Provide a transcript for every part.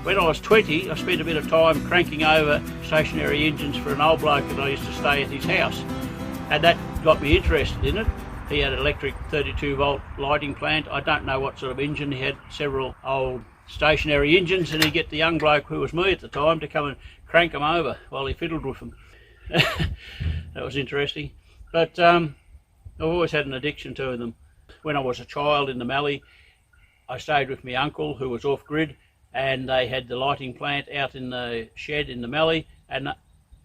When I was 20, I spent a bit of time cranking over stationary engines for an old bloke that I used to stay at his house. And that got me interested in it. He had an electric 32 volt lighting plant. I don't know what sort of engine. He had several old stationary engines, and he'd get the young bloke, who was me at the time, to come and crank them over while he fiddled with them. That was interesting. But I've always had an addiction to them. When I was a child in the Mallee, I stayed with my uncle, who was off-grid, and they had the lighting plant out in the shed in the Mallee, and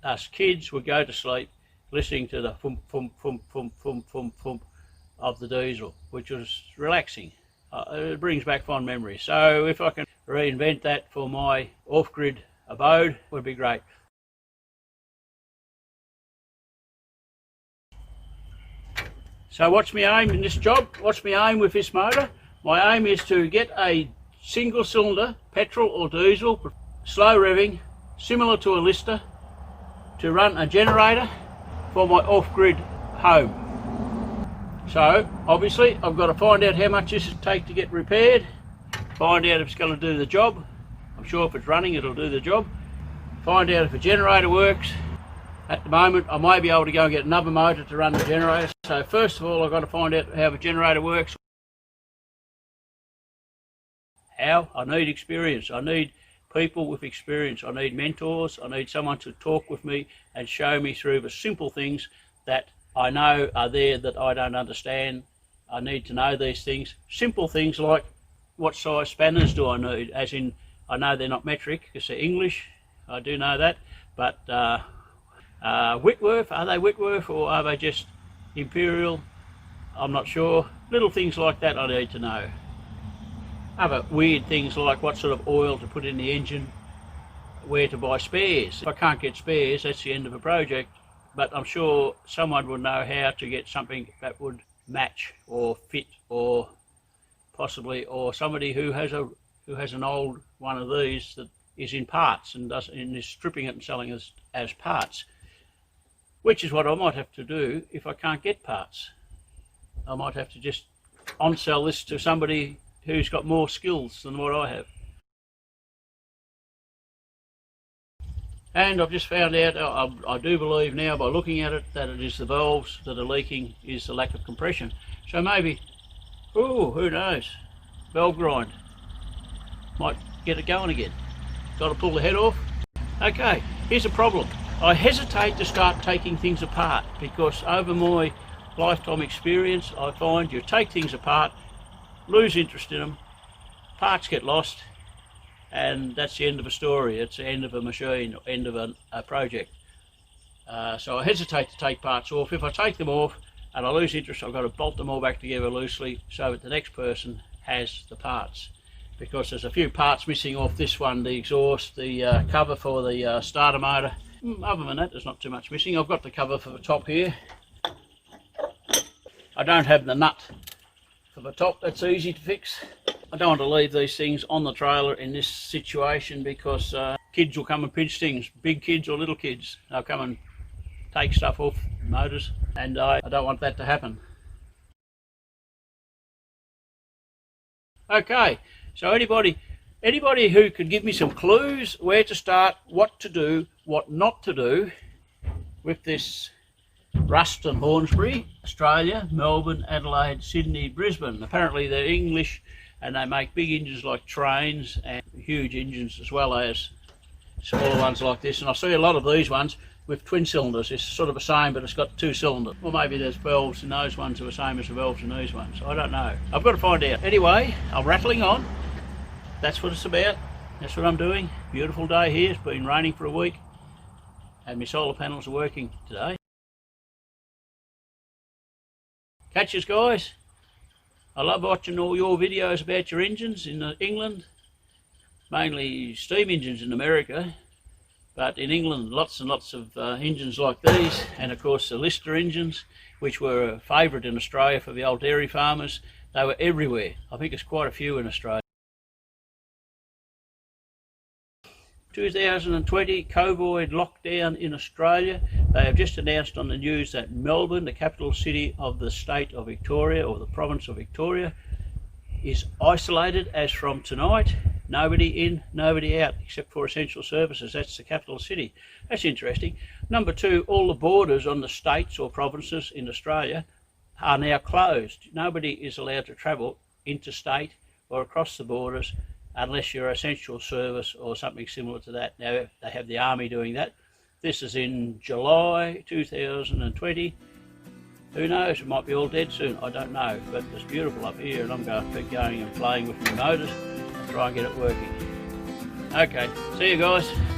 us kids would go to sleep listening to the thump, thump, thump, thump, thump, thump, thump of the diesel, which was relaxing. It brings back fond memories. So if I can reinvent that for my off-grid abode, it would be great. So what's my aim in this job? What's my aim with this motor? My aim is to get a single cylinder, petrol or diesel, slow revving, similar to a Lister, to run a generator for my off-grid home. So obviously I've got to find out how much this will take to get repaired, find out if it's going to do the job. I'm sure if it's running it'll do the job. Find out if a generator works. At the moment I may be able to go and get another motor to run the generator. So first of all I've got to find out how the generator works. How? I need experience. I need people with experience. I need mentors. I need someone to talk with me and show me through the simple things that I know are there that I don't understand. I need to know these things. Simple things like, what size spanners do I need? As in, I know they're not metric because they're English. I do know that. But Whitworth, are they Whitworth or are they just Imperial? I'm not sure. Little things like that I need to know. Other weird things like what sort of oil to put in the engine, where to buy spares. If I can't get spares, that's the end of a project. But I'm sure someone would know how to get something that would match or fit, or possibly, or somebody who has an old one of these that is in parts and is stripping it and selling it as parts, which is what I might have to do if I can't get parts. I might have to just on-sell this to somebody who's got more skills than what I have. And I've just found out, I do believe now by looking at it, that it is the valves that are leaking, is the lack of compression. So maybe, ooh, who knows, valve grind might get it going again. Got to pull the head off. Okay, here's a problem. I hesitate to start taking things apart because over my lifetime experience I find you take things apart, lose interest in them, parts get lost, and that's the end of a story. It's the end of a machine, or end of a project. So I hesitate to take parts off. If I take them off and I lose interest, I've got to bolt them all back together loosely so that the next person has the parts. Because there's a few parts missing off this one, the exhaust, the cover for the starter motor. Other than that, there's not too much missing. I've got the cover for the top here. I don't have the nut for the top. That's easy to fix. I don't want to leave these things on the trailer in this situation because kids will come and pinch things, big kids or little kids. They'll come and take stuff off motors, and I don't want that to happen. Okay, so anybody who could give me some clues where to start, what to do, what not to do with this Ruston Hornsby, Australia, Melbourne, Adelaide, Sydney, Brisbane. Apparently they're English and they make big engines like trains and huge engines as well as smaller ones like this. And I see a lot of these ones with twin cylinders. It's sort of the same, but it's got 2 cylinders. Or maybe there's valves in those ones are the same as the valves in these ones. I don't know. I've got to find out. Anyway, I'm rattling on. That's what it's about. That's what I'm doing. Beautiful day here. It's been raining for a week and my solar panels are working today. Catch us, guys. I love watching all your videos about your engines in England, mainly steam engines in America, but in England lots and lots of engines like these, and of course the Lister engines, which were a favourite in Australia for the old dairy farmers. They were everywhere. I think there's quite a few in Australia. 2020 COVID lockdown in Australia. They have just announced on the news that Melbourne, the capital city of the state of Victoria, or the province of Victoria, is isolated as from tonight. Nobody in, nobody out, except for essential services. That's the capital city. That's interesting. Number two, all the borders on the states or provinces in Australia are now closed. Nobody is allowed to travel interstate or across the borders unless you're essential service or something similar to that. Now, they have the army doing that. This is in July 2020. Who knows, it might be all dead soon, I don't know, but it's beautiful up here and I'm going to keep going and playing with my motors, try and get it working. Okay, see you guys.